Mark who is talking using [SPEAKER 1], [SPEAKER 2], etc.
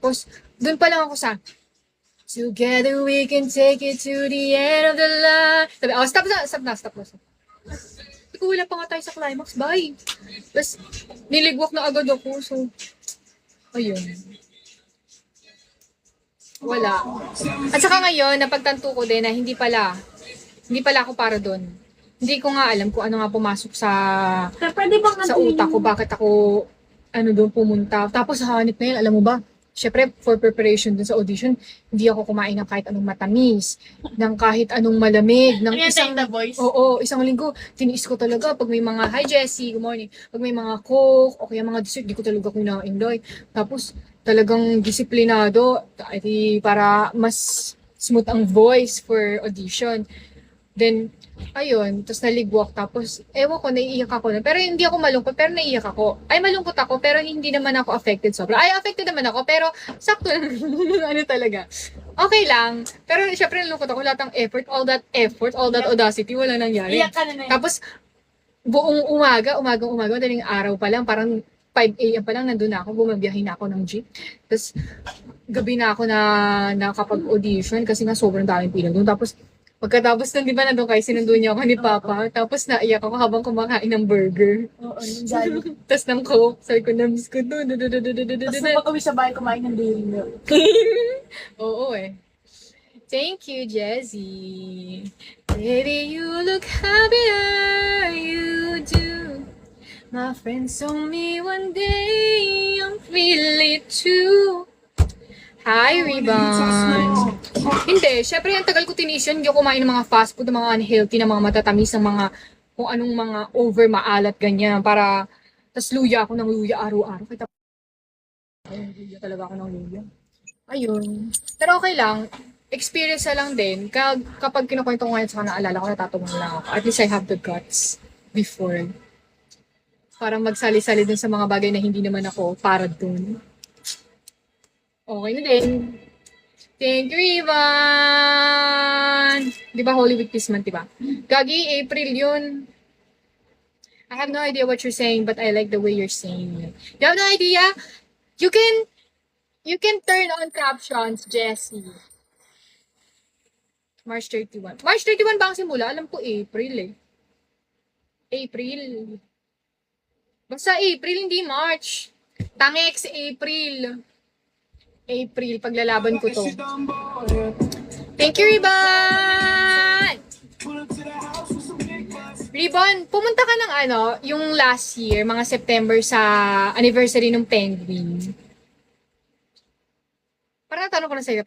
[SPEAKER 1] Tapos, dun pa lang ako sa, together we can take it to the end of the line. Sabi, oh, stop na. Ikaw, wala pa nga tayo sa climax, bye. Tapos, niligwak na agad ako, so, ayun. Wala. At saka ngayon, napagtanto ko din na hindi pala ako para doon. Hindi ko nga alam kung ano nga pumasok
[SPEAKER 2] Pwede bang
[SPEAKER 1] sa utak ko, bakit ako doon pumunta. Tapos hanip na yun, alam mo ba, syempre for preparation dun sa audition, hindi ako kumain ng kahit anong matamis, ng kahit anong malamig, ng isang,
[SPEAKER 2] The Voice?
[SPEAKER 1] oo, isang linggo, tiniis ko talaga pag may mga, hi Jessie, good morning, pag may mga coke, o kaya mga dessert, di ko talaga kina-enjoy. Tapos, talagang disiplinado, para mas smooth ang voice for audition. Then, ayun, tapos naligwak, tapos, ewan ko, naiiyak ako na. Pero hindi ako malungkot, pero naiiyak ako. Ay, malungkot ako, pero hindi naman ako affected sobra. Ay, affected naman ako, pero sakto lang, ano talaga. Okay lang, pero syempre nalungkot ako, lahat ng effort, all that audacity, wala nangyari.
[SPEAKER 2] Iyak ka na.
[SPEAKER 1] Tapos, buong umagang madaling araw pa lang, parang 5 a.m. pa lang, nandun na ako, bumabiyahin na ako ng jeep. Tapos, gabi na ako na nakapag-audition kasi nga sobrang daming pila doon. Tapos, pagkatapos nun, di ba, nandun kayo, sinundo niya ako ni Papa. Tapos, naiyak ako habang kumakain ng burger.
[SPEAKER 2] Oo, yung Jollibee.
[SPEAKER 1] Tapos ng coke, sabi ko, na-miss ko to.
[SPEAKER 2] Tapos napag-uwi sa bahay kumain ng dairy milk.
[SPEAKER 1] Oo eh. Thank you, Jessie. Baby, you look happier, you do. My friends told me one day I'm really too. Hi, Rebound. Hindi, syempre yung tagal ko tinis yun, hindi ako kumain ng mga fast food, ng mga unhealthy, ng mga matatamis, ng mga kung anong mga over maalat, ganyan, para, tas luya ako ng luya araw-araw. Kita luya talaga ako ng luya. Ayun. Pero okay lang, experience na lang din. Kapag kinukwento ko ngayon sa naalala ko, natatungan lang ako. At least I have the guts before. Para magsali-sali dun sa mga bagay na hindi naman ako para dun. Okay na din. Thank you, Ivan! Di ba Holy Week this month, di ba? Gagi, April yun. I have no idea what you're saying, but I like the way you're saying it. You have no idea? You can turn on captions, Jessie. March 31. March 31 ba ang simula? Alam ko April eh. April. Basta April, hindi March. Tangex, April. April, paglalaban ko to. Thank you, Ribbon! Ribbon, pumunta ka ng yung last year, mga September sa anniversary ng Penguin. Parang natanong ko na sa'yo,